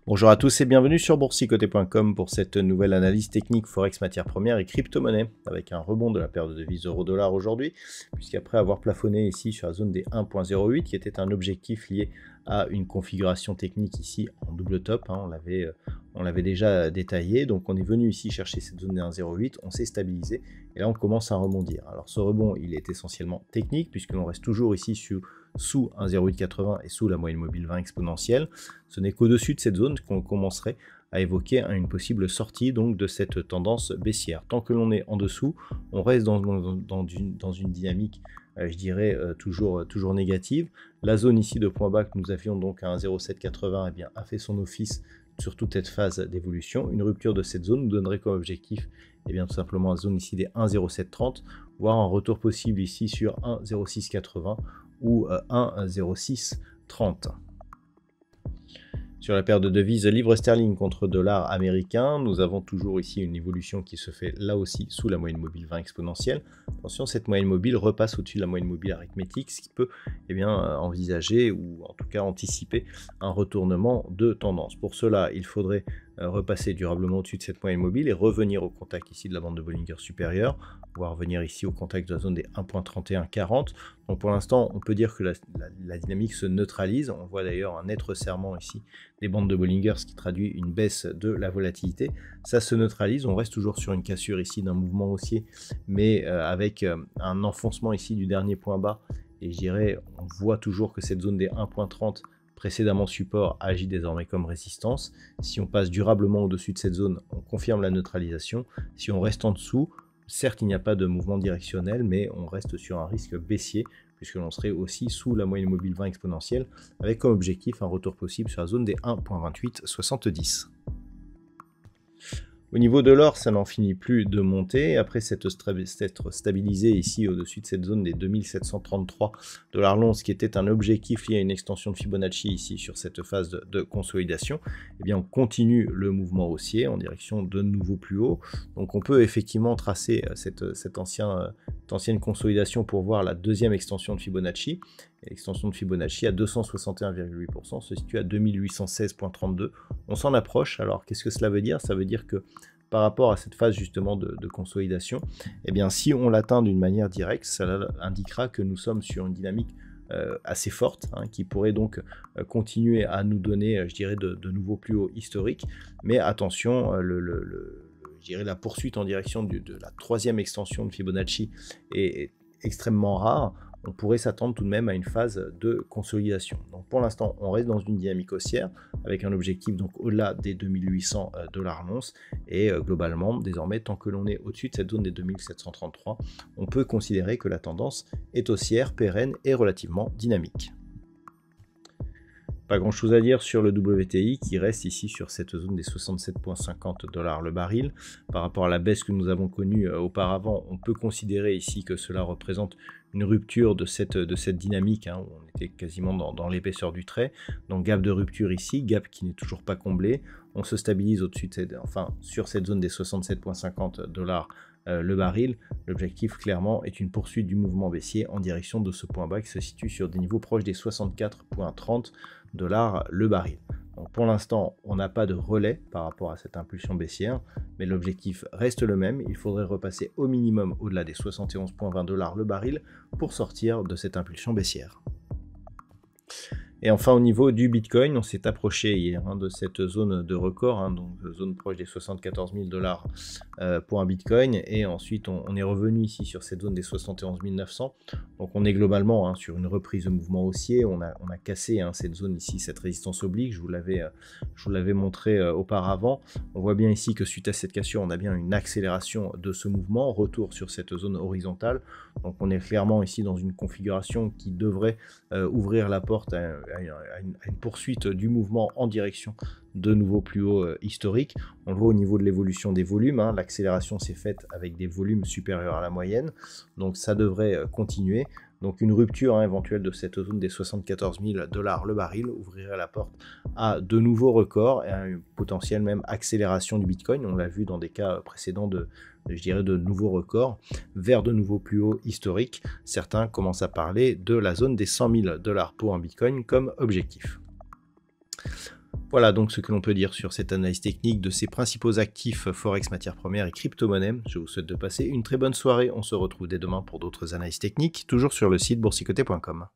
Bonjour à tous et bienvenue sur boursicoté.com pour cette nouvelle analyse technique Forex matières premières et crypto-monnaies avec un rebond de la paire de devises euro-dollar aujourd'hui, puisqu'après avoir plafonné ici sur la zone des 1.08 qui était un objectif lié à une configuration technique ici en double top, on l'avait déjà détaillé, donc on est venu ici chercher cette zone des 1.08, on s'est stabilisé et là on commence à rebondir. Alors ce rebond il est essentiellement technique puisque l'on reste toujours ici sous 1.0880 et sous la moyenne mobile 20 exponentielle. Ce n'est qu'au-dessus de cette zone qu'on commencerait à évoquer une possible sortie donc de cette tendance baissière. Tant que l'on est en dessous, on reste dans une dynamique, je dirais, toujours négative. La zone ici de point bas que nous avions donc à 1.0780 a fait son office sur toute cette phase d'évolution. Une rupture de cette zone nous donnerait comme objectif tout simplement la zone ici des 1.0730, voire un retour possible ici sur 1.0680 ou 1.0630. Sur la paire de devises livre sterling contre dollar américain, nous avons toujours ici une évolution qui se fait là aussi sous la moyenne mobile 20 exponentielle. Attention, cette moyenne mobile repasse au-dessus de la moyenne mobile arithmétique, ce qui peut envisager ou en tout cas anticiper un retournement de tendance. Pour cela, il faudrait repasser durablement au-dessus de cette moyenne mobile et revenir au contact ici de la bande de Bollinger supérieure, voire venir ici au contact de la zone des 1.3140. Donc pour l'instant, on peut dire que la dynamique se neutralise. On voit d'ailleurs un net resserrement ici des bandes de Bollinger, ce qui traduit une baisse de la volatilité. Ça se neutralise, on reste toujours sur une cassure ici d'un mouvement haussier, mais avec un enfoncement ici du dernier point bas. Et je dirais, on voit toujours que cette zone des 1.30 précédemment support agit désormais comme résistance. Si on passe durablement au-dessus de cette zone, on confirme la neutralisation. Si on reste en dessous, certes il n'y a pas de mouvement directionnel, mais on reste sur un risque baissier, puisque l'on serait aussi sous la moyenne mobile 20 exponentielle, avec comme objectif un retour possible sur la zone des 1.2870. Au niveau de l'or, ça n'en finit plus de monter. Après s'être stabilisé ici au-dessus de cette zone des 2733 $ l'once, qui était un objectif lié à une extension de Fibonacci ici sur cette phase de consolidation, on continue le mouvement haussier en direction de nouveaux plus hauts. Donc on peut effectivement tracer cette ancienne consolidation pour voir la deuxième extension de Fibonacci. L'extension de Fibonacci à 261,8% se situe à 2816,32. On s'en approche. Alors qu'est-ce que cela veut dire? Ça veut dire que par rapport à cette phase justement de consolidation, si on l'atteint d'une manière directe, ça indiquera que nous sommes sur une dynamique assez forte, qui pourrait donc continuer à nous donner, je dirais, de nouveaux plus hauts historiques. Mais attention, je dirais la poursuite en direction de la troisième extension de Fibonacci est extrêmement rare. On pourrait s'attendre tout de même à une phase de consolidation. Donc pour l'instant, on reste dans une dynamique haussière avec un objectif donc au-delà des 2800 $ l'once et globalement, désormais, tant que l'on est au-dessus de cette zone des 2733, on peut considérer que la tendance est haussière, pérenne et relativement dynamique. Pas grand chose à dire sur le WTI qui reste ici sur cette zone des 67,50 $ le baril. Par rapport à la baisse que nous avons connue auparavant, on peut considérer ici que cela représente une rupture de cette dynamique, où on était quasiment dans l'épaisseur du trait. Donc gap de rupture ici, gap qui n'est toujours pas comblé. On se stabilise au-dessus sur cette zone des 67,50 $ le baril. L'objectif clairement est une poursuite du mouvement baissier en direction de ce point bas qui se situe sur des niveaux proches des 64,30 $ le baril. Donc pour l'instant, on n'a pas de relais par rapport à cette impulsion baissière, mais l'objectif reste le même. Il faudrait repasser au minimum au-delà des 71,20 $ le baril pour sortir de cette impulsion baissière. Et enfin, au niveau du Bitcoin, on s'est approché hier de cette zone de record, donc zone proche des 74 000 $ pour un Bitcoin. Et ensuite, on est revenu ici sur cette zone des 71 900. Donc on est globalement sur une reprise de mouvement haussier. On a cassé cette zone ici, cette résistance oblique. Je vous l'avais montré auparavant. On voit bien ici que suite à cette cassure, on a bien une accélération de ce mouvement, retour sur cette zone horizontale. Donc on est clairement ici dans une configuration qui devrait ouvrir la porte à à une poursuite du mouvement en direction de nouveaux plus hauts historiques. On le voit au niveau de l'évolution des volumes, hein, l'accélération s'est faite avec des volumes supérieurs à la moyenne, donc ça devrait continuer. Donc une rupture éventuelle de cette zone des 74 000 $ le baril ouvrirait la porte à de nouveaux records et à une potentielle même accélération du Bitcoin. On l'a vu dans des cas précédents de nouveaux records vers de nouveaux plus hauts historiques. Certains commencent à parler de la zone des 100 000 $ pour un Bitcoin comme objectif. Voilà donc ce que l'on peut dire sur cette analyse technique de ces principaux actifs Forex, matières premières et crypto-monnaies. Je vous souhaite de passer une très bonne soirée. On se retrouve dès demain pour d'autres analyses techniques, toujours sur le site boursicoté.com.